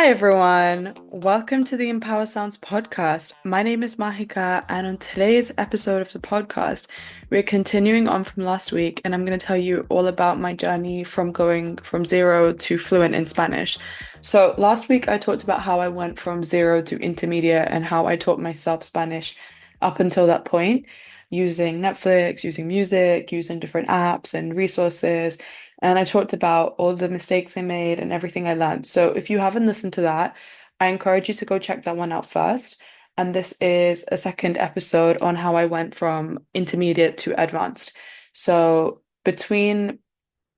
Hi everyone, welcome to the Empower Sounds podcast. My name is Mahika, and on today's episode of the podcast, we're continuing on from last week, and I'm going to tell you all about my journey from going from zero to fluent in Spanish. So, last week I talked about how I went from zero to intermediate and how I taught myself Spanish up until that point using Netflix, using music, using different apps and resources. And I talked about all the mistakes I made and everything I learned. So if you haven't listened to that, I encourage you to go check that one out first. And this is a second episode on how I went from intermediate to advanced. So between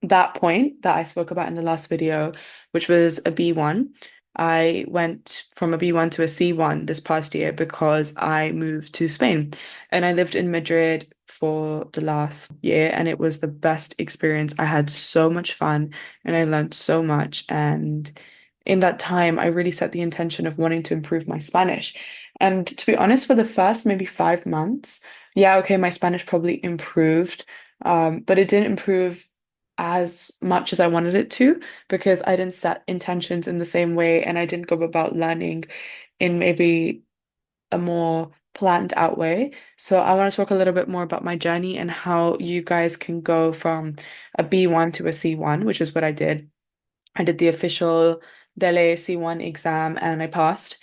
that point that I spoke about in the last video, which was a B1, I went from a B1 to a C1 this past year because I moved to Spain and I lived in Madrid for the last year and it was the best experience. I had so much fun and I learned so much. And in that time, I really set the intention of wanting to improve my Spanish. And to be honest, for the first maybe 5 months, yeah, okay, my Spanish probably improved, but it didn't improve as much as I wanted it to because I didn't set intentions in the same way and I didn't go about learning in maybe a more planned out way. So I want to talk a little bit more about my journey and how you guys can go from a B1 to a C1, which is what I did. I did the official DELE C1 exam and I passed.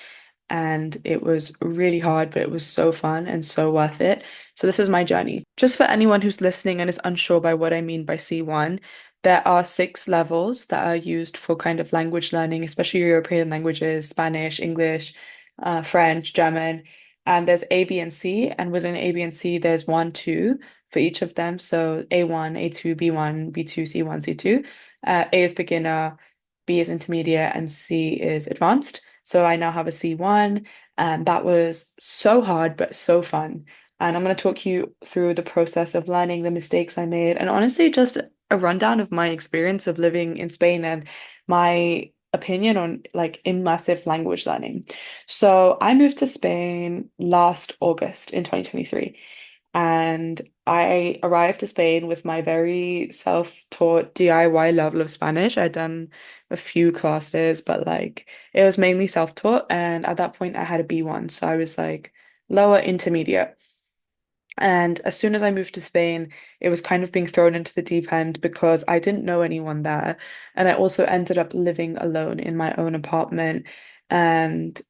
And it was really hard, but it was so fun and so worth it. So this is my journey. Just for anyone who's listening and is unsure by what I mean by C1, there are 6 levels that are used for kind of language learning, especially European languages, Spanish, English, French, German. And there's A, B, and C. And within A, B, and C, there's 1, 2 for each of them. So A1, A2, B1, B2, C1, C2. A is beginner, B is intermediate, and C is advanced. So I now have a C1, and that was so hard, but so fun. And I'm going to talk you through the process of learning, the mistakes I made, and honestly, just a rundown of my experience of living in Spain and my opinion on like immersive language learning. So I moved to Spain last August in 2023. And I arrived to Spain with my very self-taught DIY level of Spanish. I'd done a few classes, but like it was mainly self-taught. And at that point, I had a B1. So I was like lower intermediate. And as soon as I moved to Spain, it was kind of being thrown into the deep end because I didn't know anyone there. And I also ended up living alone in my own apartment. And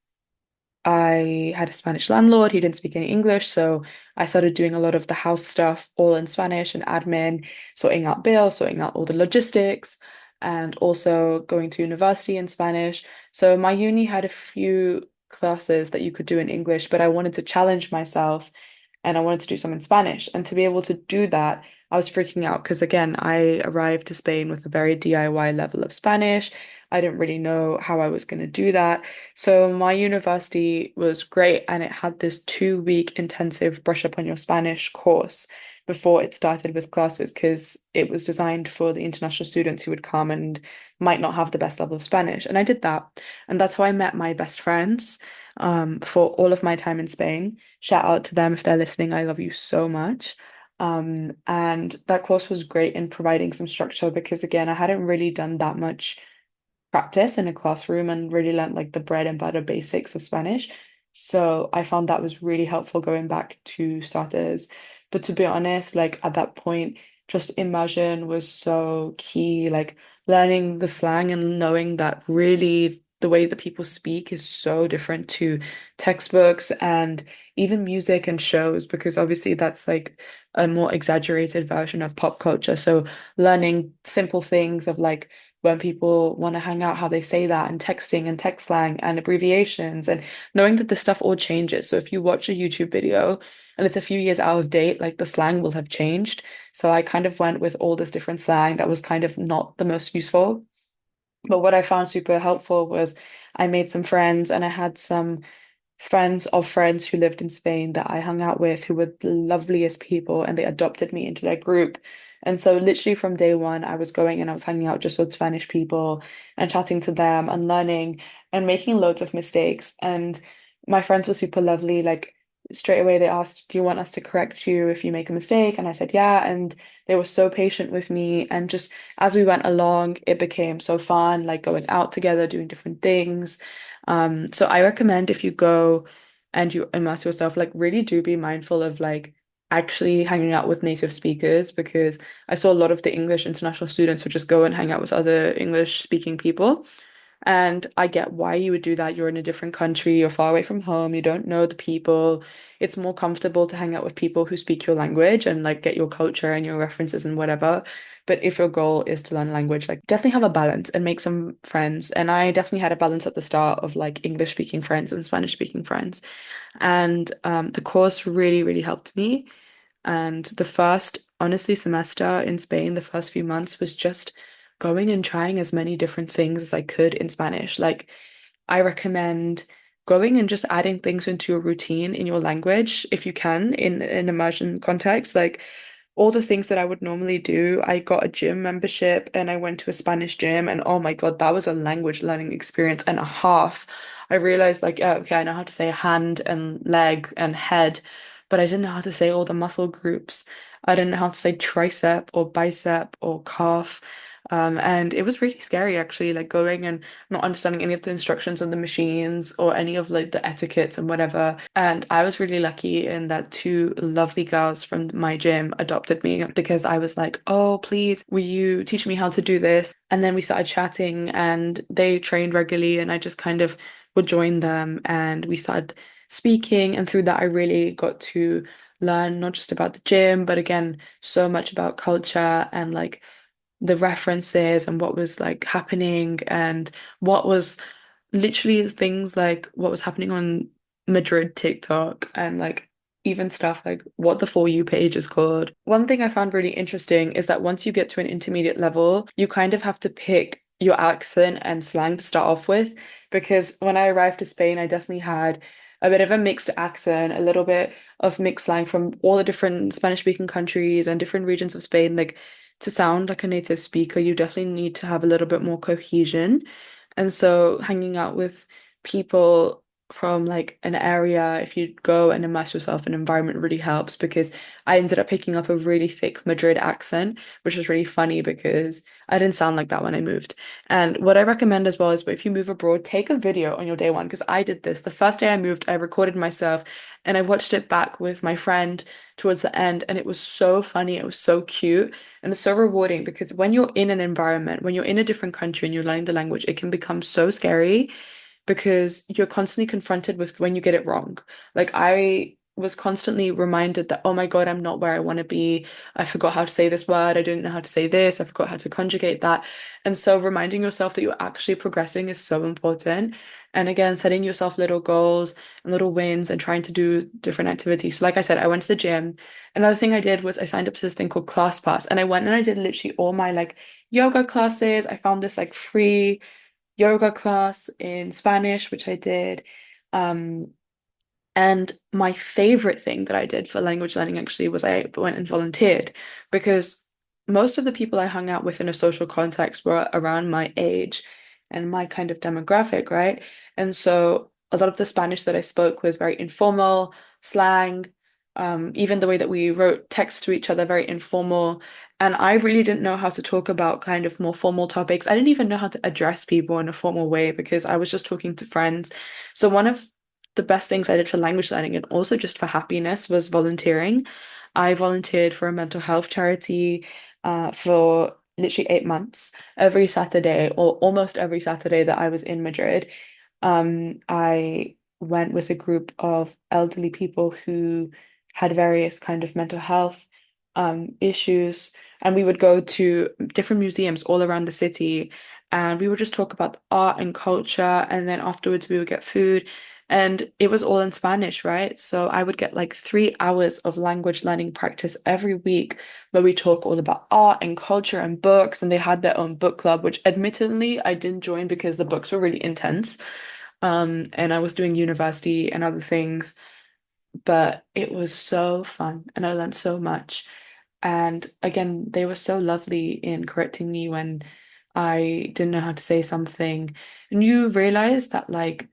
I had a Spanish landlord. He didn't speak any English, so I started doing a lot of the house stuff all in Spanish and admin, sorting out bills, sorting out all the logistics, and also going to university in Spanish. So my uni had a few classes that you could do in English, but I wanted to challenge myself and I wanted to do some in Spanish. And to be able to do that, I was freaking out because again, I arrived to Spain with a very DIY level of Spanish. I didn't really know how I was going to do that. So my university was great and it had this 2 week intensive brush up on your Spanish course before it started with classes because it was designed for the international students who would come and might not have the best level of Spanish. And I did that. And that's how I met my best friends for all of my time in Spain. Shout out to them if they're listening. I love you so much. And that course was great in providing some structure because again, I hadn't really done that much practice in a classroom and really learned like the bread and butter basics of Spanish. So I found that was really helpful going back to starters. But to be honest, like at that point, just immersion was so key. Like learning the slang and knowing that really the way that people speak is so different to textbooks and even music and shows, because obviously that's like a more exaggerated version of pop culture. So learning simple things of like when people want to hang out, how they say that, and texting and text slang and abbreviations, and knowing that this stuff all changes. So if you watch a YouTube video and it's a few years out of date, like the slang will have changed. So I kind of went with all this different slang that was kind of not the most useful. But what I found super helpful was I made some friends and I had some friends of friends who lived in Spain that I hung out with who were the loveliest people and they adopted me into their group. And so literally from day one, I was going and I was hanging out just with Spanish people and chatting to them and learning and making loads of mistakes. And my friends were super lovely. Like straight away they asked, "Do you want us to correct you if you make a mistake?" And I said, "Yeah." And they were so patient with me. And just as we went along, it became so fun, like going out together, doing different things. So I recommend if you go and you immerse yourself, like really do be mindful of like actually hanging out with native speakers because I saw a lot of the English international students would just go and hang out with other English speaking people. And I get why you would do that. You're in a different country, you're far away from home, you don't know the people. It's more comfortable to hang out with people who speak your language and like get your culture and your references and whatever. But if your goal is to learn language, like definitely have a balance and make some friends. And I definitely had a balance at the start of like English speaking friends and Spanish speaking friends. And the course really, really helped me. And the first, honestly, semester in Spain, the first few months was just going and trying as many different things as I could in Spanish. Like, I recommend going and just adding things into your routine in your language if you can in an immersion context. Like, all the things that I would normally do. I got a gym membership and I went to a Spanish gym, and oh my God, that was a language learning experience and a half. I realized, like, yeah, okay, I know how to say hand and leg and head, but I didn't know how to say all the muscle groups. I didn't know how to say tricep or bicep or calf. And it was really scary actually, like going and not understanding any of the instructions on the machines or any of like the etiquettes and whatever. And I was really lucky in that two lovely girls from my gym adopted me because I was like, "Oh, please, will you teach me how to do this?" And then we started chatting and they trained regularly and I just kind of would join them and we started speaking. And through that, I really got to learn not just about the gym, but again, so much about culture and like the references and what was like happening and what was literally things like what was happening on Madrid TikTok and like even stuff like what the For You page is called. One thing I found really interesting is that once you get to an intermediate level, you kind of have to pick your accent and slang to start off with because when I arrived to Spain, I definitely had a bit of a mixed accent, a little bit of mixed slang from all the different Spanish speaking countries and different regions of Spain. Like to sound like a native speaker, you definitely need to have a little bit more cohesion. And so hanging out with people from like an area, if you go and immerse yourself in an environment really helps because I ended up picking up a really thick Madrid accent, which was really funny because I didn't sound like that when I moved. And what I recommend as well is if you move abroad, take a video on your day one because I did this. The first day I moved, I recorded myself and I watched it back with my friend towards the end and it was so funny. It was so cute. And it's so rewarding because when you're in an environment, when you're in a different country and you're learning the language, it can become so scary because you're constantly confronted with when you get it wrong. Like I was constantly reminded that, oh my God, I'm not where I want to be. I forgot how to say this word. I didn't know how to say this. I forgot how to conjugate that. And so reminding yourself that you're actually progressing is so important. And again, setting yourself little goals and little wins and trying to do different activities. So like I said, I went to the gym. Another thing I did was I signed up to this thing called ClassPass and I went and I did literally all my like yoga classes. I found this like free yoga class in Spanish, which I did. Um, and my favorite thing that I did for language learning actually was I went and volunteered because most of the people I hung out with in a social context were around my age and my kind of demographic, right? And so a lot of the Spanish that I spoke was very informal, slang, even the way that we wrote text to each other, very informal. And I really didn't know how to talk about kind of more formal topics. I didn't even know how to address people in a formal way because I was just talking to friends. So one of the best things I did for language learning and also just for happiness was volunteering. I volunteered for a mental health charity for literally 8 months. Every Saturday, or almost every Saturday that I was in Madrid, I went with a group of elderly people who had various kind of mental health issues, and we would go to different museums all around the city, and we would just talk about the art and culture, and then afterwards we would get food. And it was all in Spanish, right? So I would get like 3 hours of language learning practice every week where we talk all about art and culture and books. And they had their own book club, which admittedly I didn't join because the books were really intense. And I was doing university and other things, but it was so fun and I learned so much. And again, they were so lovely in correcting me when I didn't know how to say something. And you realize that like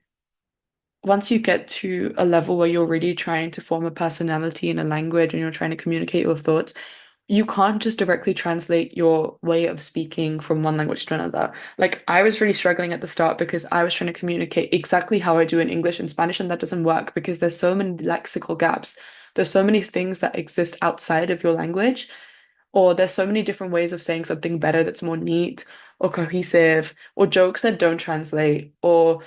once you get to a level where you're really trying to form a personality in a language and you're trying to communicate your thoughts, you can't just directly translate your way of speaking from one language to another. Like I was really struggling at the start because I was trying to communicate exactly how I do in English and Spanish, and that doesn't work because there's so many lexical gaps. There's so many things that exist outside of your language, or there's so many different ways of saying something better that's more neat or cohesive, or jokes that don't translate, or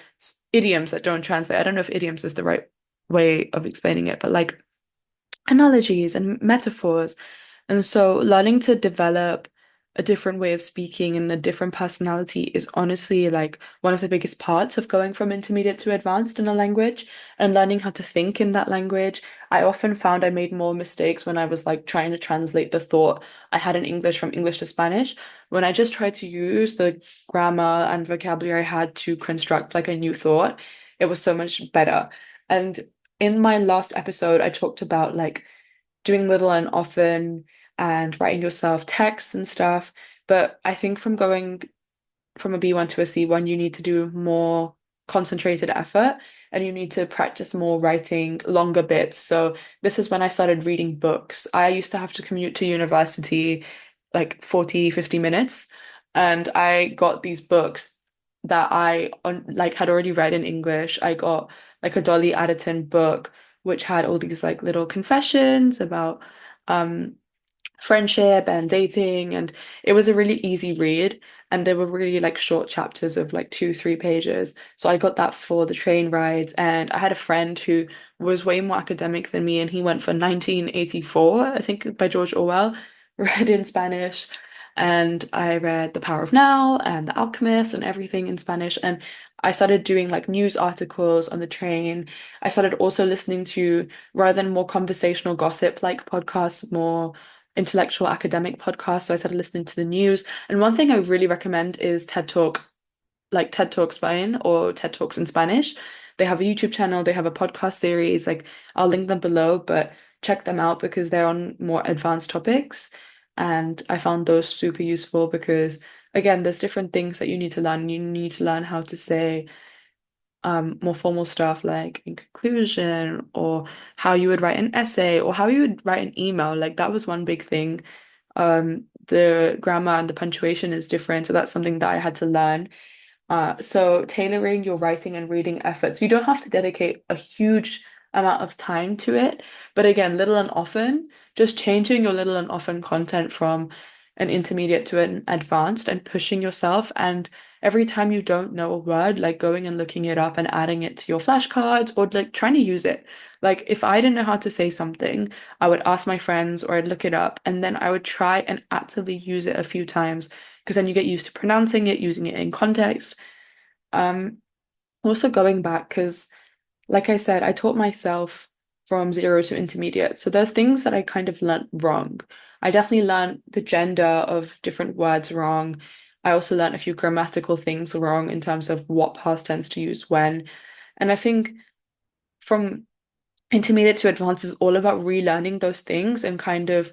idioms that don't translate. I don't know if idioms is the right way of explaining it, but like analogies and metaphors. And so learning to develop a different way of speaking and a different personality is honestly like one of the biggest parts of going from intermediate to advanced in a language and learning how to think in that language. I often found I made more mistakes when I was like trying to translate the thought I had in English from English to Spanish. When I just tried to use the grammar and vocabulary I had to construct like a new thought, it was so much better. And in my last episode, I talked about like doing little and often and writing yourself texts and stuff. But I think from going from a B1 to a C1, you need to do more concentrated effort and you need to practice more writing longer bits. So this is when I started reading books. I used to have to commute to university like 40, 50 minutes, and I got these books that like had already read in English. I got like a Dolly Addison book which had all these like little confessions about um friendship and dating, and it was a really easy read, and there were really like short chapters of like 2, 3 pages, so I got that for the train rides. And I had a friend who was way more academic than me, and he went for 1984, I think, by George Orwell, read in Spanish. And I read The Power of Now and The Alchemist and everything in Spanish, and I started doing like news articles on the train. I started also listening to, rather than more conversational gossip like podcasts, more intellectual academic podcast. So I started listening to the news. And one thing I really recommend is TED Talk, like TED Talk Spain or TED Talks in Spanish. They have a YouTube channel, they have a podcast series. Like I'll link them below, but check them out because they're on more advanced topics. And I found those super useful because again, there's different things that you need to learn. You need to learn how to say more formal stuff like in conclusion, or how you would write an essay, or how you would write an email. Like that was one big thing. The grammar and the punctuation is different, so that's something that I had to learn. So tailoring your writing and reading efforts, you don't have to dedicate a huge amount of time to it, but again, little and often, just changing your little and often content from an intermediate to an advanced and pushing yourself. And every time you don't know a word, like going and looking it up and adding it to your flashcards or like trying to use it. Like if I didn't know how to say something, I would ask my friends or I'd look it up and then I would try and actively use it a few times because then you get used to pronouncing it, using it in context. Um, Also going back, because like I said, I taught myself from zero to intermediate. So there's things that I kind of learnt wrong. I definitely learned the gender of different words wrong. I also learned a few grammatical things wrong in terms of what past tense to use when. And I think from intermediate to advanced is all about relearning those things and kind of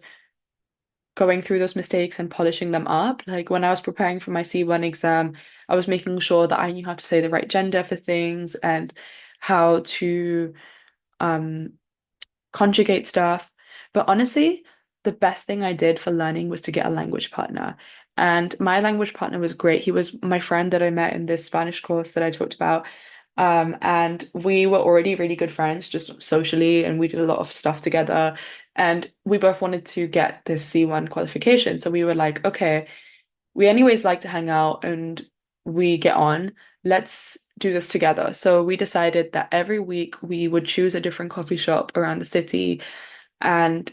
going through those mistakes and polishing them up. Like when I was preparing for my C1 exam, I was making sure that I knew how to say the right gender for things and how to um conjugate stuff. But honestly, the best thing I did for learning was to get a language partner. And my language partner was great. He was my friend that I met in this Spanish course that I talked about. And we were already really good friends just socially, and we did a lot of stuff together. And we both wanted to get this C1 qualification. So we were like, okay, we anyways like to hang out and we get on. Let's do this together. So we decided that every week we would choose a different coffee shop around the city and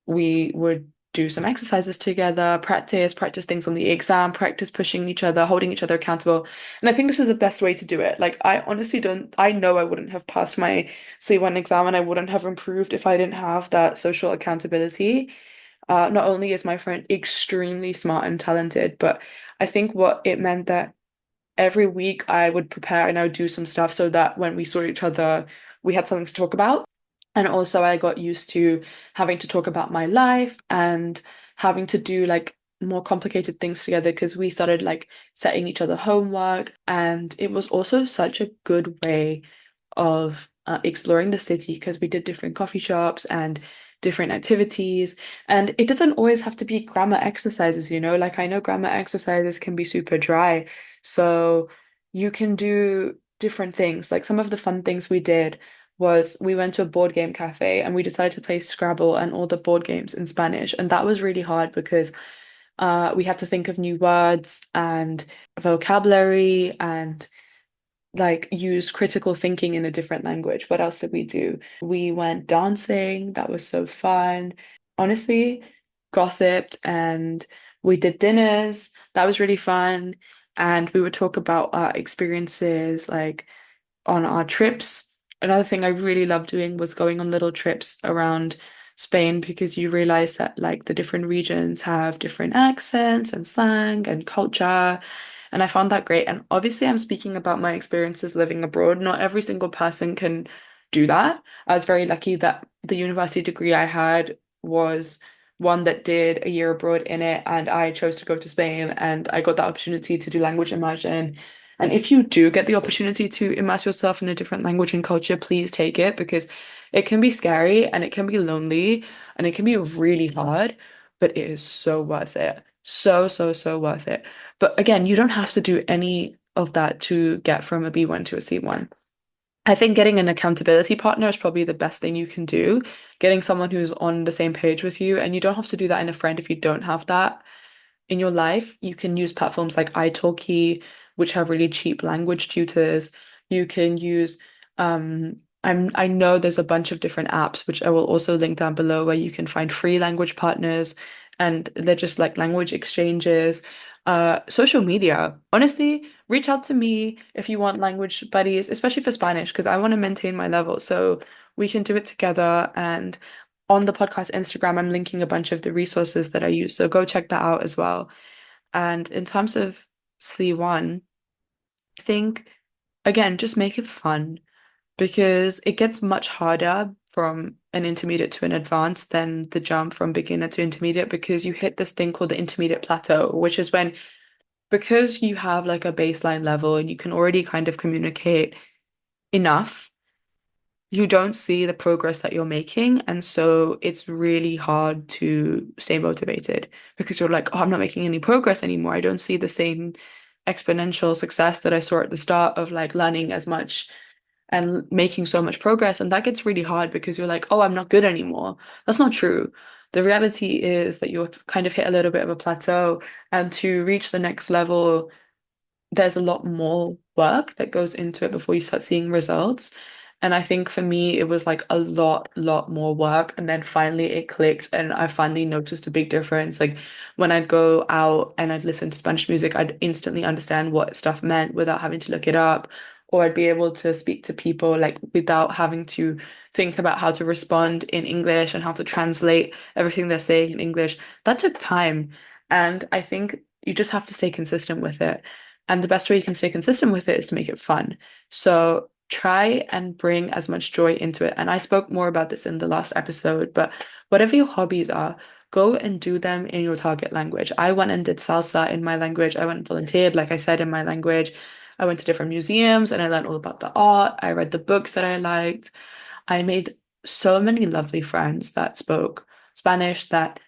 we would do some exercises together, practice things on the exam, practice pushing each other, holding each other accountable. And I think this is the best way to do it. Like I honestly don't, I know I wouldn't have passed my C1 exam and I wouldn't have improved if I didn't have that social accountability. Not only is my friend extremely smart and talented, but I think what it meant that every week I would prepare and I would do some stuff so that when we saw each other, we had something to talk about. And also, I got used to having to talk about my life and having to do like more complicated things together because we started like setting each other homework. And it was also such a good way of exploring the city because we did different coffee shops and different activities. And it doesn't always have to be grammar exercises, you know? Like I know grammar exercises can be super dry. So you can do different things. Like some of the fun things we did was we went to a board game cafe and we decided to play Scrabble and all the board games in Spanish. And that was really hard because we had to think of new words and vocabulary and like use critical thinking in a different language. What else did we do? We went dancing. That was so fun. Honestly, gossiped and we did dinners. That was really fun. And we would talk about our experiences like on our trips. Another thing I really loved doing was going on little trips around Spain because you realize that like the different regions have different accents and slang and culture. And I found that great. And obviously, I'm speaking about my experiences living abroad. Not every single person can do that. I was very lucky that the university degree I had was one that did a year abroad in it, and I chose to go to Spain, and I got the opportunity to do language immersion. And if you do get the opportunity to immerse yourself in a different language and culture, please take it because it can be scary and it can be lonely and it can be really hard, but it is so worth it. So, so, so worth it. But again, you don't have to do any of that to get from a B1 to a C1. I think getting an accountability partner is probably the best thing you can do. Getting someone who's on the same page with you, and you don't have to do that in a friend if you don't have that in your life. You can use platforms like italki, which have really cheap language tutors. You can use I know there's a bunch of different apps which I will also link down below where you can find free language partners and they're just like language exchanges. Social media. Honestly, reach out to me if you want language buddies, especially for Spanish, because I want to maintain my level. So we can do it together. And on the podcast Instagram, I'm linking a bunch of the resources that I use. So go check that out as well. And in terms of C1, I think, again, just make it fun because it gets much harder from an intermediate to an advanced than the jump from beginner to intermediate because you hit this thing called the intermediate plateau, which is when, because you have like a baseline level and you can already kind of communicate enough, you don't see the progress that you're making. And so it's really hard to stay motivated because you're like, oh, I'm not making any progress anymore. I don't see the same exponential success that I saw at the start of like learning as much and making so much progress. And that gets really hard because you're like, oh, I'm not good anymore. That's not true. The reality is that you've kind of hit a little bit of a plateau, and to reach the next level, there's a lot more work that goes into it before you start seeing results. And I think for me, it was like a lot more work. And then finally it clicked and I finally noticed a big difference. Like when I'd go out and I'd listen to Spanish music, I'd instantly understand what stuff meant without having to look it up. Or I'd be able to speak to people like without having to think about how to respond in English and how to translate everything they're saying in English. That took time. And I think you just have to stay consistent with it. And the best way you can stay consistent with it is to make it fun. So try and bring as much joy into it. And I spoke more about this in the last episode, but whatever your hobbies are, go and do them in your target language. I went and did salsa in my language. I went and volunteered, like I said, in my language. I went to different museums and I learned all about the art. I read the books that I liked. I made so many lovely friends that spoke Spanish that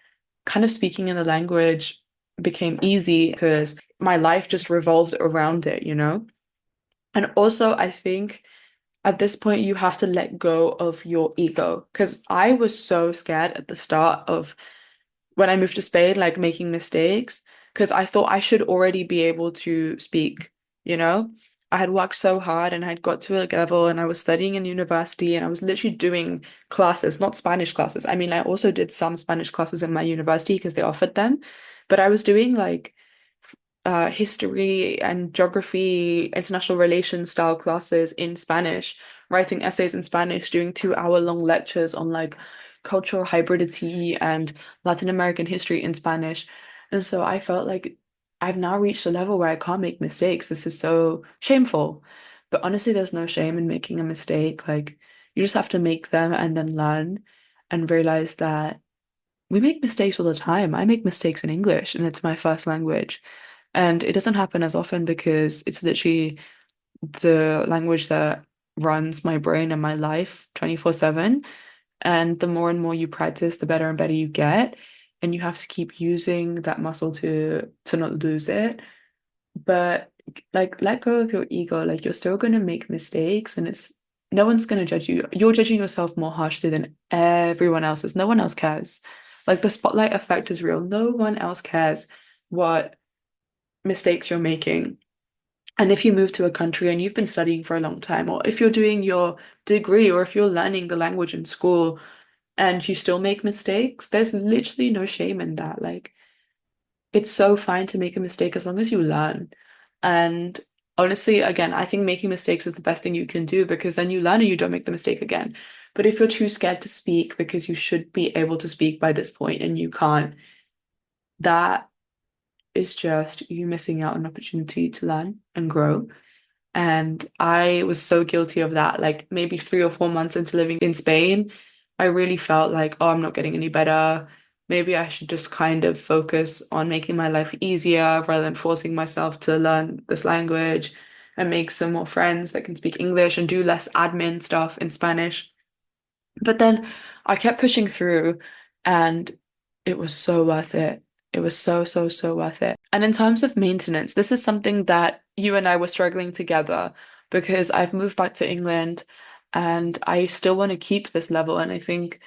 kind of speaking in the language became easy because my life just revolved around it, you know? And also, I think at this point, you have to let go of your ego because I was so scared at the start of when I moved to Spain, like making mistakes, because I thought I should already be able to speak, you know? I had worked so hard and I'd got to a level and I was studying in university and I was literally doing classes, not Spanish classes. I mean, I also did some Spanish classes in my university because they offered them, but I was doing like history and geography, international relations style classes in Spanish, writing essays in Spanish, doing 2 hour long lectures on like cultural hybridity and Latin American history in Spanish. And so I felt like I've now reached a level where I can't make mistakes. This is so shameful. But honestly, there's no shame in making a mistake. Like, you just have to make them and then learn and realize that we make mistakes all the time. I make mistakes in English and it's my first language. And it doesn't happen as often because it's literally the language that runs my brain and my life 24/7. And the more and more you practice, the better and better you get. And you have to keep using that muscle to not lose it. But like let go of your ego. Like you're still gonna make mistakes and it's no one's gonna judge you. You're judging yourself more harshly than everyone else is. No one else cares. Like the spotlight effect is real. No one else cares what mistakes you're making. And if you move to a country and you've been studying for a long time, or if you're doing your degree, or if you're learning the language in school and you still make mistakes, there's literally no shame in that. Like, it's so fine to make a mistake as long as you learn. And honestly, again, I think making mistakes is the best thing you can do because then you learn and you don't make the mistake again. But if you're too scared to speak because you should be able to speak by this point and you can't, that is just you missing out on an opportunity to learn and grow. And I was so guilty of that. Like maybe 3 or 4 months into living in Spain, I really felt like, oh, I'm not getting any better. Maybe I should just kind of focus on making my life easier rather than forcing myself to learn this language and make some more friends that can speak English and do less admin stuff in Spanish. But then I kept pushing through and it was so worth it. It was so, so, so worth it. And in terms of maintenance, this is something that you and I were struggling together because I've moved back to England and I still want to keep this level. And I think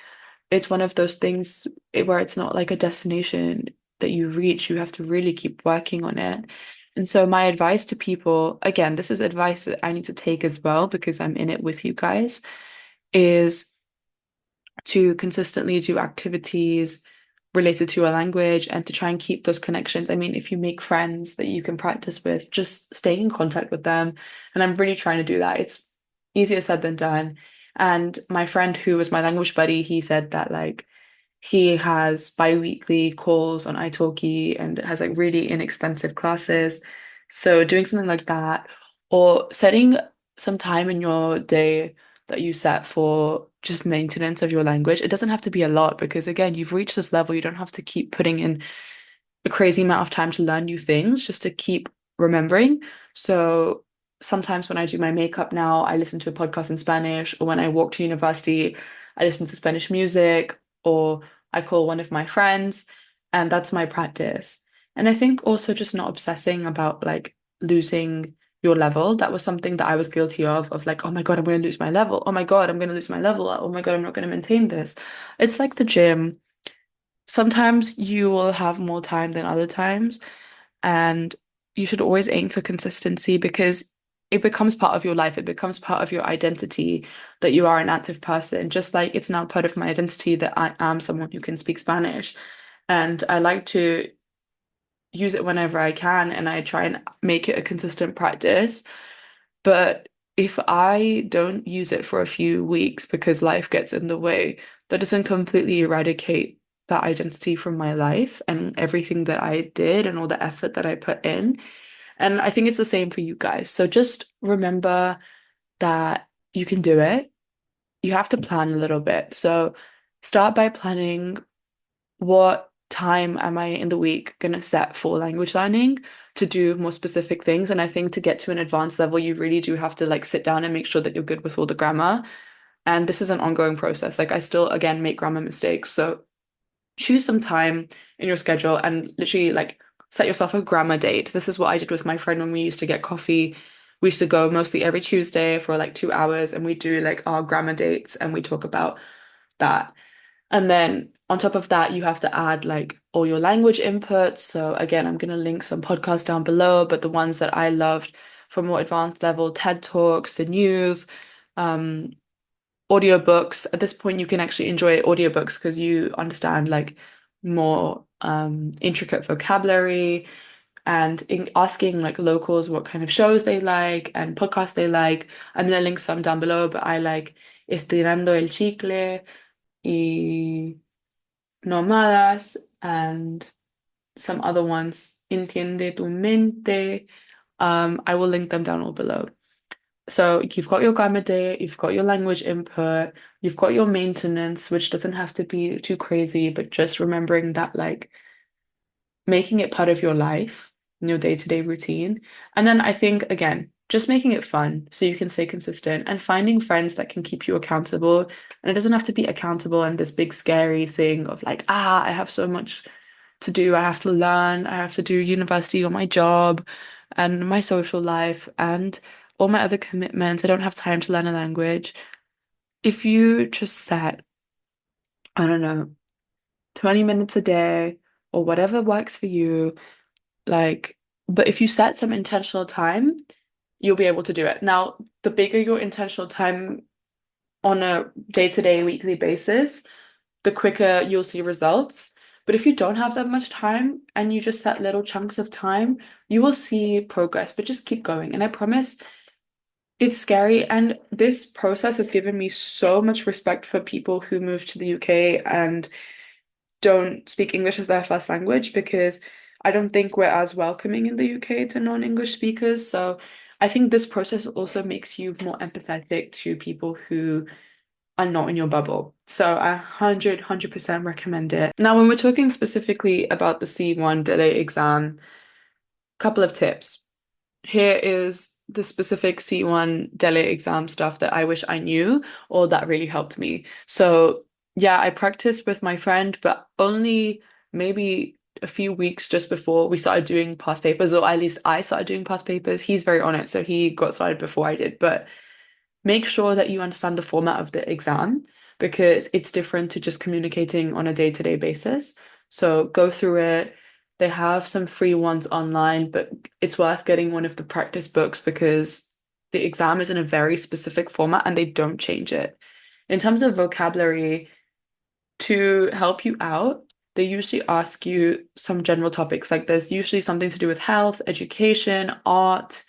it's one of those things where it's not like a destination that you reach. You have to really keep working on it. And so my advice to people, again, this is advice that I need to take as well because I'm in it with you guys, is to consistently do activities related to a language and to try and keep those connections. I mean, if you make friends that you can practice with, just staying in contact with them. And I'm really trying to do that. It's easier said than done. And my friend who was my language buddy, he said that like he has bi-weekly calls on italki and has like really inexpensive classes. So doing something like that or setting some time in your day that you set for just maintenance of your language. It doesn't have to be a lot because again, you've reached this level. You don't have to keep putting in a crazy amount of time to learn new things, just to keep remembering. So sometimes when I do my makeup now, I listen to a podcast in Spanish, or when I walk to university, I listen to Spanish music, or I call one of my friends, and that's my practice. And I think also just not obsessing about like losing your level. That was something that I was guilty of like, oh my God, I'm going to lose my level. Oh my God, I'm going to lose my level. Oh my God, I'm not going to maintain this. It's like the gym. Sometimes you will have more time than other times, and you should always aim for consistency because it becomes part of your life. It becomes part of your identity that you are an active person, just like it's now part of my identity that I am someone who can speak Spanish. And I like to use it whenever I can, and I try and make it a consistent practice. But if I don't use it for a few weeks because life gets in the way, that doesn't completely eradicate that identity from my life and everything that I did and all the effort that I put in. And I think it's the same for you guys. So just remember that you can do it. You have to plan a little bit. So start by planning what time am I in the week going to set for language learning to do more specific things. And I think to get to an advanced level, you really do have to like sit down and make sure that you're good with all the grammar. And this is an ongoing process. Like I still, again, make grammar mistakes. So choose some time in your schedule and literally like set yourself a grammar date. This is what I did with my friend when we used to get coffee. We used to go mostly every Tuesday for like 2 hours and we do like our grammar dates and we talk about that. And then on top of that, you have to add like all your language inputs. So again, I'm going to link some podcasts down below, but the ones that I loved for more advanced level, TED Talks, the news, um, audiobooks. At this point, you can actually enjoy audiobooks because you understand like more intricate vocabulary and asking like locals what kind of shows they like and podcasts they like. I'm going to link some down below, but I like Estirando el Chicle y Nómadas and some other ones, Entiende tu mente. I will link them down all below. So you've got your grammar day, you've got your language input, you've got your maintenance, which doesn't have to be too crazy, but just remembering that like making it part of your life in your day-to-day routine. And then I think again, just making it fun so you can stay consistent and finding friends that can keep you accountable. And it doesn't have to be accountable and this big scary thing of like, I have so much to do. I have to learn. I have to do university or my job and my social life and all my other commitments. I don't have time to learn a language. If you just set, I don't know, 20 minutes a day or whatever works for you, like, but if you set some intentional time, you'll be able to do it. Now, the bigger your intentional time on a day-to-day, weekly basis, the quicker you'll see results. But if you don't have that much time and you just set little chunks of time, you will see progress, but just keep going. And I promise it's scary. And this process has given me so much respect for people who move to the UK and don't speak English as their first language because I don't think we're as welcoming in the UK to non-English speakers. So I think this process also makes you more empathetic to people who are not in your bubble. So I 100% recommend it. Now, when we're talking specifically about the C1 DELE exam, couple of tips. Here is the specific C1 DELE exam stuff that I wish I knew or that really helped me. So, yeah, I practiced with my friend, but only maybe a few weeks just before we started doing past papers, or at least I started doing past papers. He's very on it, so he got started before I did. But make sure that you understand the format of the exam because it's different to just communicating on a day-to-day basis. So go through it. They have some free ones online, but it's worth getting one of the practice books because the exam is in a very specific format and they don't change it. In terms of vocabulary, to help you out, they usually ask you some general topics. Like there's usually something to do with health, education, art,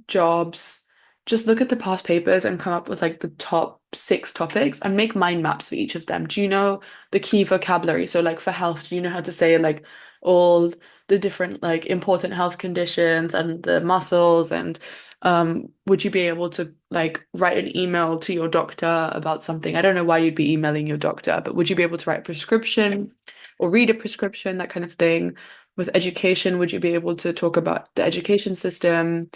jobs, just look at the past papers and come up with like the top six topics and make mind maps for each of them. Do you know the key vocabulary? So like for health, do you know how to say like all the different like important health conditions and the muscles and would you be able to like write an email to your doctor about something? I don't know why you'd be emailing your doctor, but would you be able to write a prescription or read a prescription, that kind of thing? With education, would you be able to talk about the education system?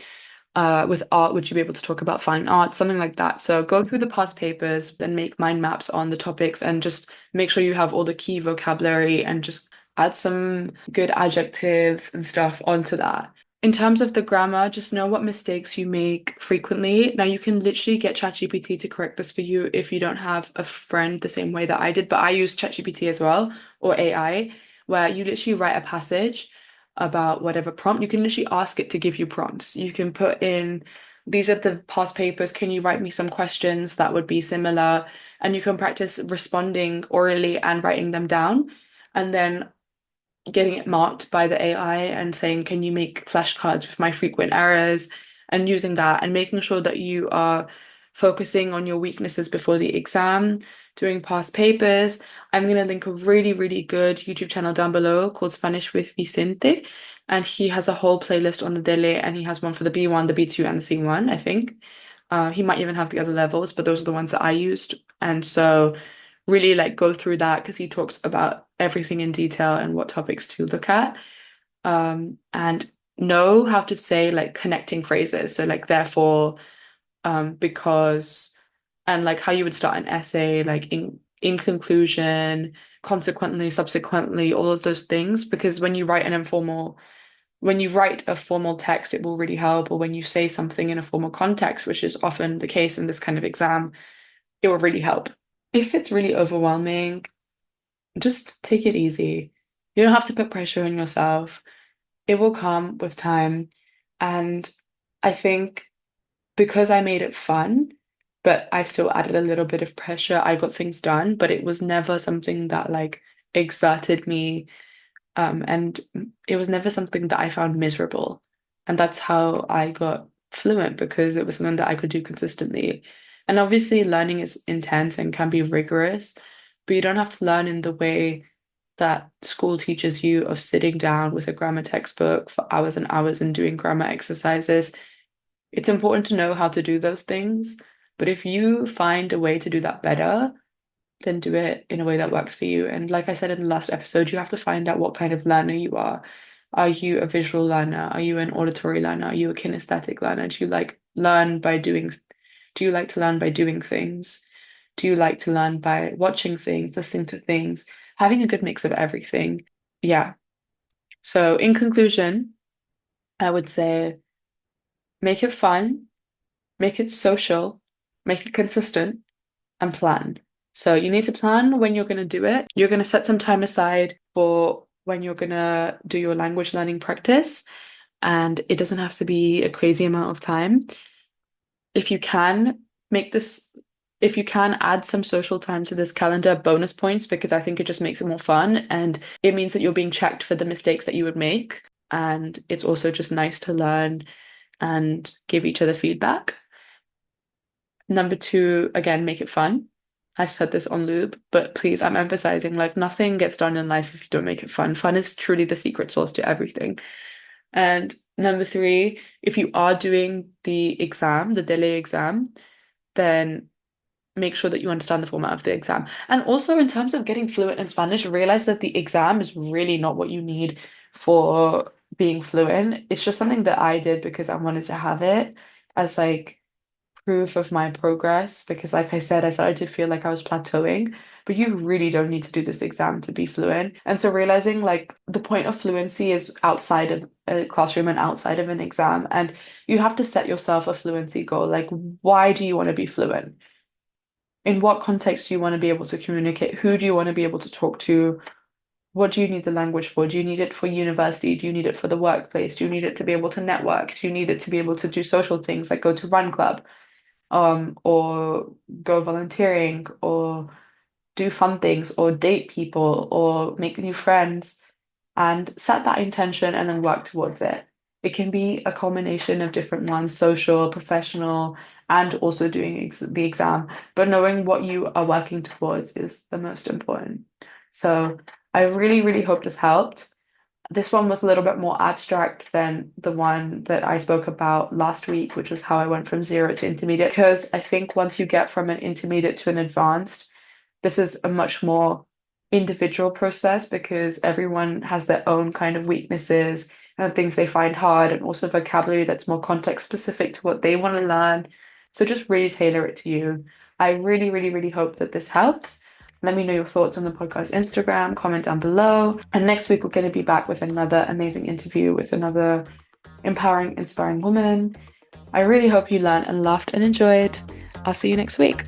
With art, would you be able to talk about fine art, something like that? So go through the past papers, then make mind maps on the topics and just make sure you have all the key vocabulary and just add some good adjectives and stuff onto that. In terms of the grammar, just know what mistakes you make frequently. Now, you can literally get ChatGPT to correct this for you if you don't have a friend the same way that I did, but I use ChatGPT as well, or AI, where you literally write a passage about whatever prompt. You can literally ask it to give you prompts. You can put in, these are the past papers. Can you write me some questions that would be similar? And you can practice responding orally and writing them down. And then getting it marked by the AI and saying, can you make flashcards with my frequent errors? And using that and making sure that you are focusing on your weaknesses before the exam, doing past papers. I'm going to link a really, really good YouTube channel down below called Spanish with Vicente. And he has a whole playlist on the DELE and he has one for the B1, the B2, and the C1, I think. He might even have the other levels, but those are the ones that I used. And so really like go through that because he talks about everything in detail and what topics to look at. And know how to say like connecting phrases. So like therefore, because, and like how you would start an essay, like in conclusion, consequently, subsequently, all of those things. Because when you write a formal text, it will really help. Or when you say something in a formal context, which is often the case in this kind of exam, it will really help. If it's really overwhelming, just take it easy. You don't have to put pressure on yourself. It will come with time. And I think because I made it fun, but I still added a little bit of pressure, I got things done, but it was never something that like exerted me. And it was never something that I found miserable. And that's how I got fluent because it was something that I could do consistently. And obviously, learning is intense and can be rigorous, but you don't have to learn in the way that school teaches you of sitting down with a grammar textbook for hours and hours and doing grammar exercises. It's important to know how to do those things, but if you find a way to do that better, then do it in a way that works for you. And like I said in the last episode, you have to find out what kind of learner you are. Are you a visual learner? Are you an auditory learner? Are you a kinesthetic learner? Do you like to learn by doing things? Do you like to learn by watching things, listening to things, having a good mix of everything? Yeah. So in conclusion, I would say make it fun, make it social, make it consistent, and plan. So you need to plan when you're going to do it. You're going to set some time aside for when you're going to do your language learning practice, and it doesn't have to be a crazy amount of time. If you can make this, if you can add some social time to this calendar, bonus points, because I think it just makes it more fun and it means that you're being checked for the mistakes that you would make. And it's also just nice to learn and give each other feedback. Number two, again, make it fun. I've said this on loop, but please, I'm emphasizing like nothing gets done in life if you don't make it fun. Fun is truly the secret sauce to everything. And number three, if you are doing the exam, the DELE exam, then make sure that you understand the format of the exam. And also, in terms of getting fluent in Spanish, realize that the exam is really not what you need for being fluent. It's just something that I did because I wanted to have it as like proof of my progress because, like I said, I started to feel like I was plateauing. But you really don't need to do this exam to be fluent. And so realizing like the point of fluency is outside of a classroom and outside of an exam. And you have to set yourself a fluency goal. Like, why do you want to be fluent? In what context do you want to be able to communicate? Who do you want to be able to talk to? What do you need the language for? Do you need it for university? Do you need it for the workplace? Do you need it to be able to network? Do you need it to be able to do social things like go to run club? Or go volunteering, or do fun things, or date people, or make new friends, and set that intention and then work towards it. It can be a culmination of different ones, social, professional, and also doing the exam. But knowing what you are working towards is the most important. So I really, really hope this helped. This one was a little bit more abstract than the one that I spoke about last week, which was how I went from zero to intermediate. Because I think once you get from an intermediate to an advanced, this is a much more individual process because everyone has their own kind of weaknesses and things they find hard, and also vocabulary that's more context specific to what they want to learn. So just really tailor it to you. I really, really, really hope that this helps. Let me know your thoughts on the podcast Instagram, comment down below. And next week, we're going to be back with another amazing interview with another empowering, inspiring woman. I really hope you learned and laughed and enjoyed. I'll see you next week.